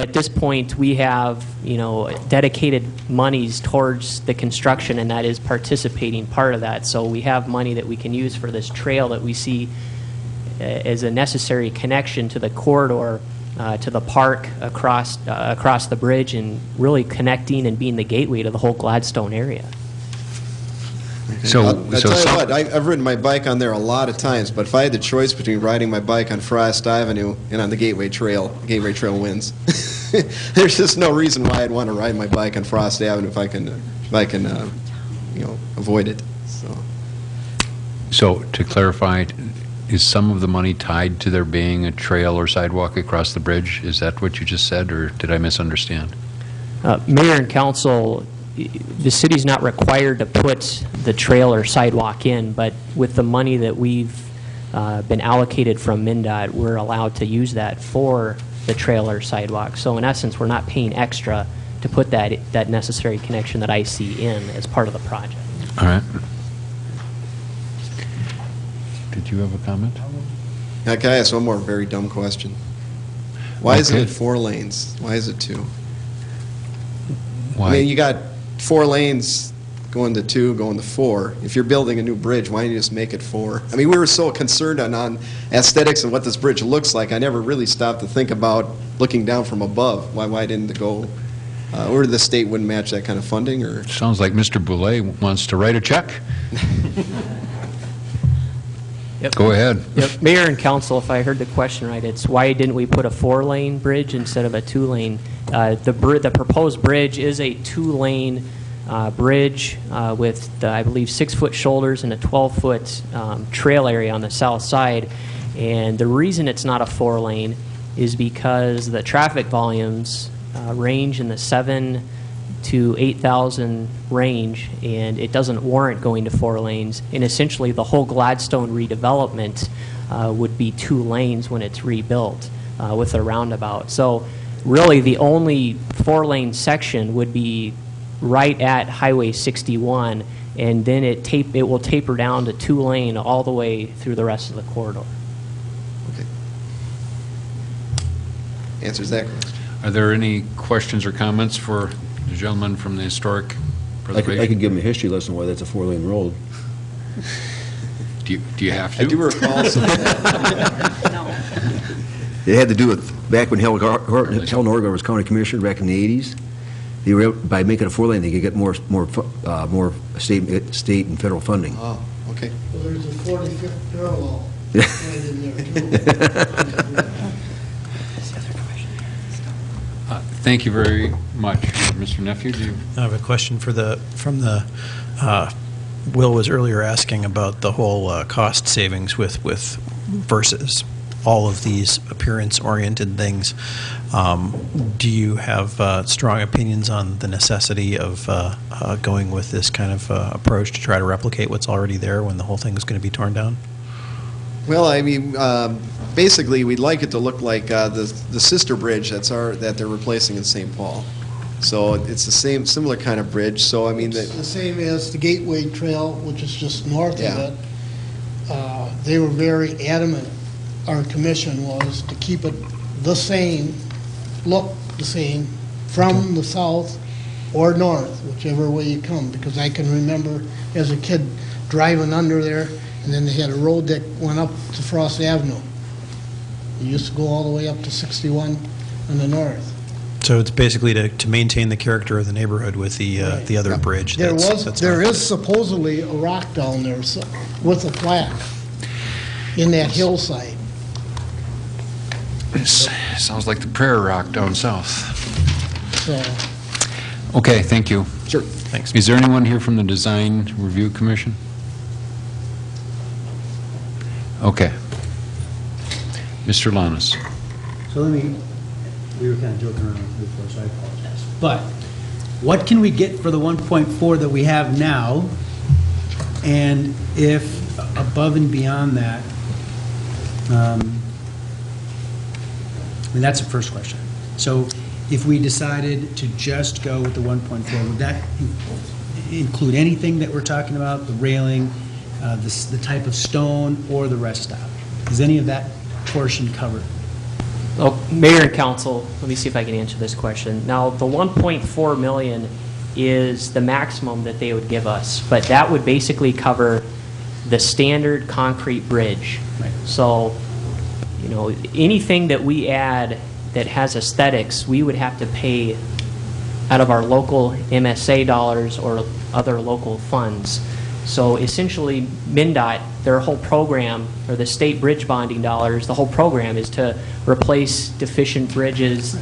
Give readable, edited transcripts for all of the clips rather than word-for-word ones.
At this point, we have, dedicated monies towards the construction, and that is participating part of that. So we have money that we can use for this trail that we see as a necessary connection to the corridor, to the park across the bridge, and really connecting and being the gateway to the whole Gladstone area. So, I'll tell you what, I've ridden my bike on there a lot of times, but if I had the choice between riding my bike on Frost Avenue and on the Gateway Trail wins. There's just no reason why I'd want to ride my bike on Frost Avenue if I can avoid it. So to clarify, is some of the money tied to there being a trail or sidewalk across the bridge? Is that what you just said, or did I misunderstand? Mayor and council, the city's not required to put the trail or sidewalk in, but with the money that we've been allocated from MnDOT, we're allowed to use that for the trail or sidewalk. So in essence, we're not paying extra to put that necessary connection that I see in as part of the project. All right. Did you have a comment? Can I ask one more very dumb question? Why isn't it 4 lanes? Why is it 2? Why? I mean, you got 4 lanes going to 2, going to 4. If you're building a new bridge, why don't you just make it 4? I mean, we were so concerned on aesthetics and what this bridge looks like, I never really stopped to think about looking down from above. Why didn't it go, or the state wouldn't match that kind of funding? Or sounds like Mr. Boulay wants to write a check. Yep. Go ahead. Yep. Mayor and council, if I heard the question right, it's why didn't we put a 4-lane bridge instead of a 2-lane? The proposed bridge is a 2-lane bridge with, I believe, 6-foot shoulders and a 12-foot trail area on the south side. And the reason it's not a 4-lane is because the traffic volumes range in the 7 to 8,000 range, and it doesn't warrant going to 4 lanes. And essentially, the whole Gladstone redevelopment would be 2 lanes when it's rebuilt with a roundabout. So really, the only 4-lane section would be right at Highway 61, and then it will taper down to 2-lane all the way through the rest of the corridor. Okay. Answers that question. Are there any questions or comments for the gentleman from the historic preservation? I could give him a history lesson why that's a 4-lane road. Do you have to? I do recall some of that. No. It had to do with back when Helen Oregon was county commissioner back in the 80s. They were able, by making a 4-lane, they could get more state and federal funding. Oh, okay. Well, there's a 45th parallel right in there, too. Thank you very much. Mr. Nephew, do you? I have a question Will was earlier asking about the whole cost savings with versus all of these appearance-oriented things. Do you have strong opinions on the necessity of going with this kind of approach to try to replicate what's already there when the whole thing is going to be torn down? Well, I mean, basically, we'd like it to look like the sister bridge that they're replacing in St. Paul. So it's the similar kind of bridge. So I mean, it's the same as the Gateway Trail, which is just north Yeah. of it. They were very adamant. Our commission was to keep it the same, look the same, from the south or north, whichever way you come. Because I can remember as a kid driving under there, and then they had a road that went up to Frost Avenue. It used to go all the way up to 61 on the north. So it's basically to maintain the character of the neighborhood with the other bridge. There is supposedly a rock down there with a plaque in that hillside. Sounds like the Prairie Rock down south. So. Okay, thank you. Sure. Thanks. Is there anyone here from the Design Review Commission? Okay. Mr. Lannis. So we were kind of joking around before, so I apologize. But what can we get for the 1.4 that we have now? And if above and beyond that, and that's the first question. So if we decided to just go with the 1.4, would that include anything that we're talking about, the railing, the type of stone, or the rest stop? Is any of that portion covered? Oh, Mayor and Council, let me see if I can answer this question. Now, the 1.4 million is the maximum that they would give us, but that would basically cover the standard concrete bridge. Right. So, you know, anything that we add that has aesthetics, we would have to pay out of our local MSA dollars or other local funds. So essentially, MnDOT, their whole program, or the state bridge bonding dollars, the whole program is to replace deficient bridges,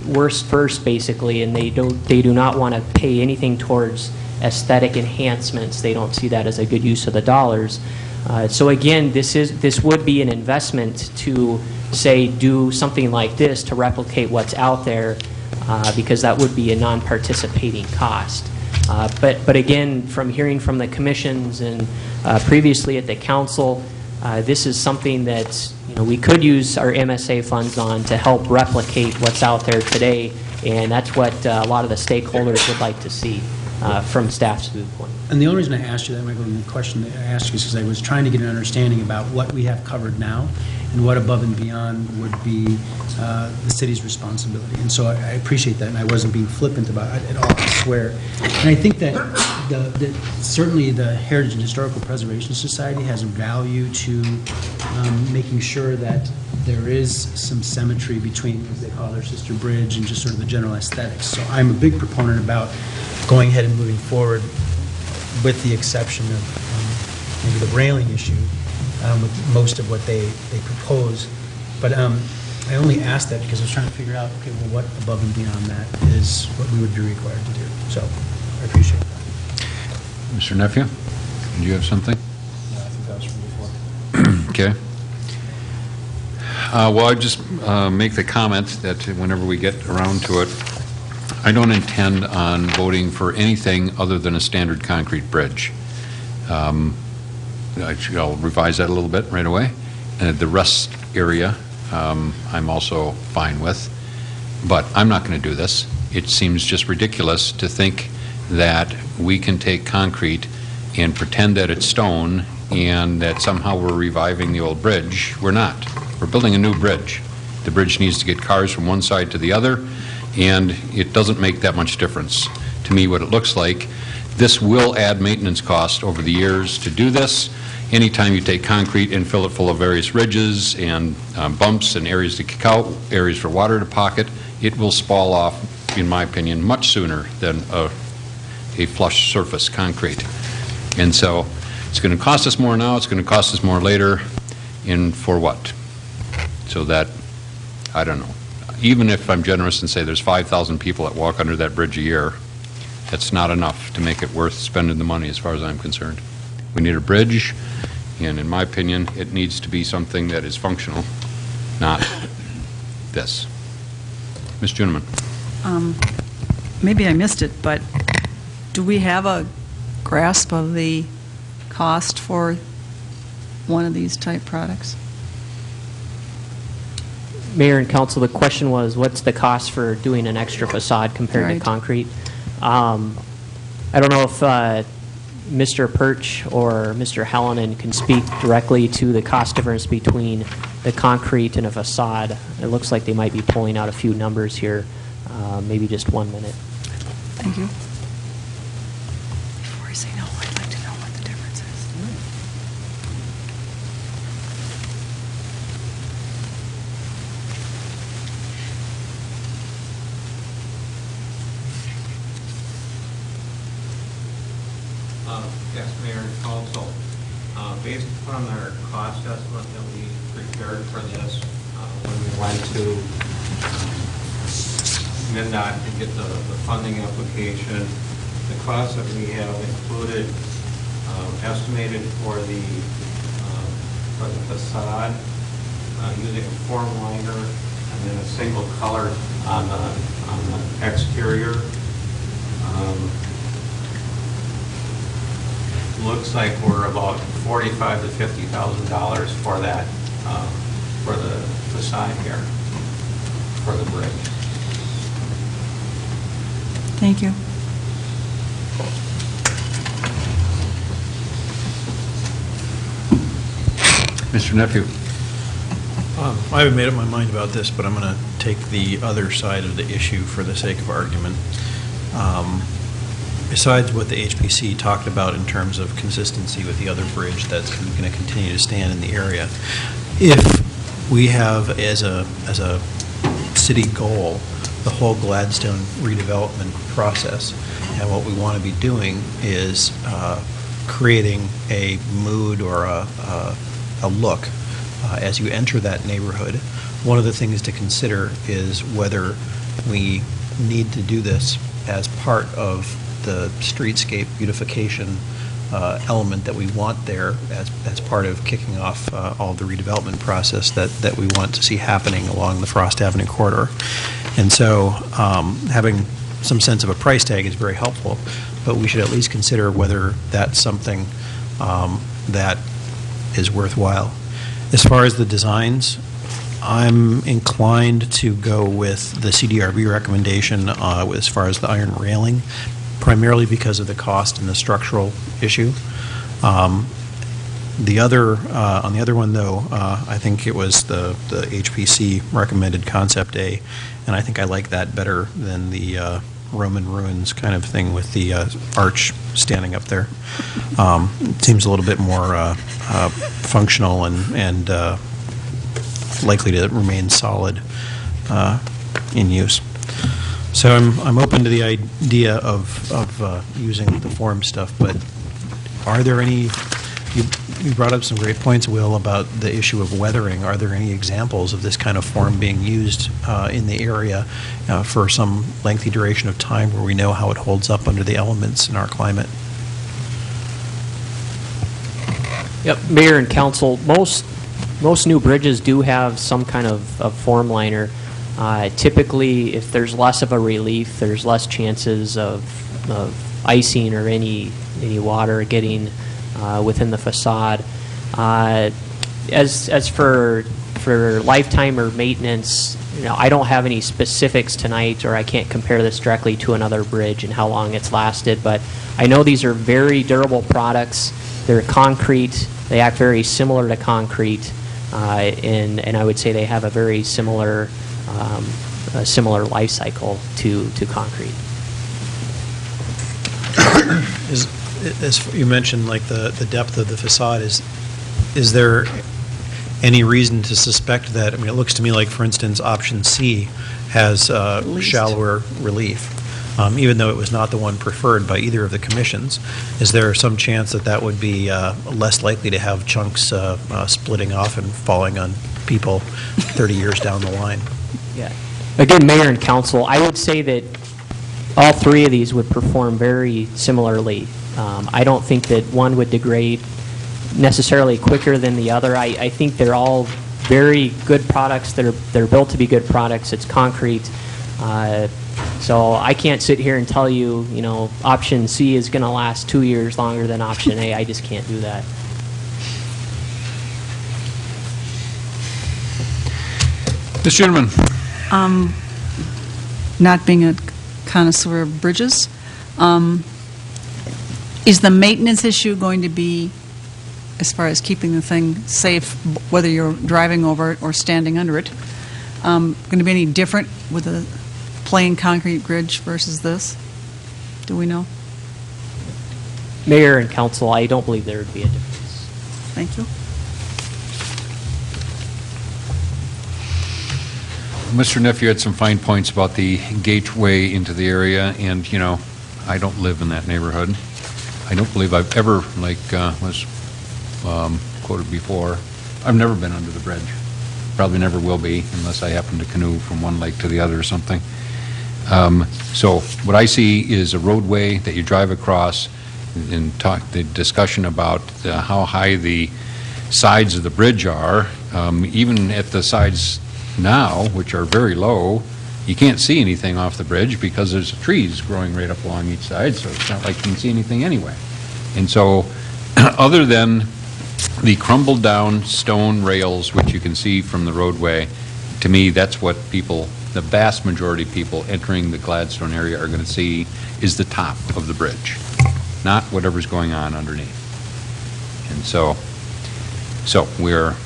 worst first, basically, and they do not want to pay anything towards aesthetic enhancements. They don't see that as a good use of the dollars. So again, this would be an investment to, say, do something like this to replicate what's out there, because that would be a non-participating cost. But again, from hearing from the commissions and previously at the council, this is something that, you know, we could use our MSA funds on to help replicate what's out there today, and that's what a lot of the stakeholders would like to see from staff's viewpoint. And the only reason I asked you that, Michael, and the question that I asked you is because I was trying to get an understanding about what we have covered now and what above and beyond would be the city's responsibility. And so I appreciate that, and I wasn't being flippant about it at all, I swear. And I think that certainly the Heritage and Historical Preservation Society has a value to making sure that there is some symmetry between, as they call their sister bridge, and just sort of the general aesthetics. So I'm a big proponent about going ahead and moving forward, with the exception of maybe the railing issue, with most of what they propose. But I only asked that because I was trying to figure out, okay, well, what above and beyond that is what we would be required to do. So I appreciate that. Mr. Nephew, do you have something? Yeah, I think that was from before. Okay. Well, I just make the comment that whenever we get around to it, I don't intend on voting for anything other than a standard concrete bridge. I'll revise that a little bit right away. The rest area, I'm also fine with, but I'm not going to do this. It seems just ridiculous to think that we can take concrete and pretend that it's stone and that somehow we're reviving the old bridge. We're not. We're building a new bridge. The bridge needs to get cars from one side to the other, and it doesn't make that much difference to me what it looks like. This will add maintenance cost over the years to do this. Anytime you take concrete and fill it full of various ridges and bumps and areas to kick out, areas for water to pocket, it will spall off, in my opinion, much sooner than a flush surface concrete. And so it's going to cost us more now, it's going to cost us more later, and for what? So that, I don't know. Even if I'm generous and say there's 5,000 people that walk under that bridge a year, that's not enough to make it worth spending the money as far as I'm concerned. We need a bridge, and in my opinion, it needs to be something that is functional, not this. Ms. Juniman. Maybe I missed it, but do we have a grasp of the cost for one of these type products? Mayor and Council, the question was, what's the cost for doing an extra facade compared to Right. concrete? I don't know if Mr. Perch or Mr. Hallinan can speak directly to the cost difference between the concrete and a facade. It looks like they might be pulling out a few numbers here. Maybe just 1 minute. Thank you. Before I say no, I'd like to know what the difference is. Yes, Mayor and Council. Based upon our cost estimate that we prepared for this, when we went to MnDOT to get the funding application, the cost that we have included, estimated for the facade, using a form liner and then a single color on the exterior. Looks like we're about $45,000 to $50,000 for that, for the facade here, for the bridge. Thank you. Mr. Nephew. I haven't made up my mind about this, but I'm going to take the other side of the issue for the sake of argument. Besides what the HPC talked about in terms of consistency with the other bridge that's going to continue to stand in the area, if we have as a city goal the whole Gladstone redevelopment process, and what we want to be doing is creating a mood or a look as you enter that neighborhood, one of the things to consider is whether we need to do this as part of the streetscape beautification element that we want there as part of kicking off all the redevelopment process that we want to see happening along the Frost Avenue corridor. And so having some sense of a price tag is very helpful, but we should at least consider whether that's something that is worthwhile. As far as the designs, I'm inclined to go with the CDRB recommendation as far as the iron railing, primarily because of the cost and the structural issue. The other, on the other one though, I think it was the HPC recommended Concept A, and I think I like that better than the Roman ruins kind of thing with the arch standing up there. It seems a little bit more functional and likely to remain solid in use. So I'm open to the idea of using the form stuff, but are there any, you brought up some great points, Will, about the issue of weathering. Are there any examples of this kind of form being used in the area for some lengthy duration of time where we know how it holds up under the elements in our climate? Yep, Mayor and Council, most new bridges do have some kind of form liner. Typically, if there's less of a relief, there's less chances of icing or any water getting within the facade. As for lifetime or maintenance, I don't have any specifics tonight, or I can't compare this directly to another bridge and how long it's lasted, but I know these are very durable products. They're concrete. They act very similar to concrete, and I would say they have a very similar life cycle to concrete. As you mentioned, like the depth of the facade, is there any reason to suspect that? I mean, it looks to me like, for instance, option C has shallower relief, even though it was not the one preferred by either of the commissions. Is there some chance that that would be less likely to have chunks splitting off and falling on people 30 years down the line? Yeah. Again, Mayor and Council, I would say that all three of these would perform very similarly. I don't think that one would degrade necessarily quicker than the other. I think they're all very good products. They're built to be good products. It's concrete. So I can't sit here and tell you, option C is going to last 2 years longer than option A. I just can't do that. This gentleman. Not being a connoisseur of bridges, is the maintenance issue going to be, as far as keeping the thing safe, whether you're driving over it or standing under it, going to be any different with a plain concrete bridge versus this? Do we know? Mayor and Council, I don't believe there would be a difference. Thank you. Mr. Neff, you had some fine points about the gateway into the area, and, I don't live in that neighborhood. I don't believe I've ever, like was quoted before, I've never been under the bridge. Probably never will be unless I happen to canoe from one lake to the other or something. So what I see is a roadway that you drive across, and the discussion about how high the sides of the bridge are, even at the sides now, which are very low, you can't see anything off the bridge because there's trees growing right up along each side, so it's not like you can see anything anyway. And so, other than the crumbled down stone rails, which you can see from the roadway, to me, that's what people, the vast majority of people entering the Gladstone area are going to see, is the top of the bridge, not whatever's going on underneath. And so we're,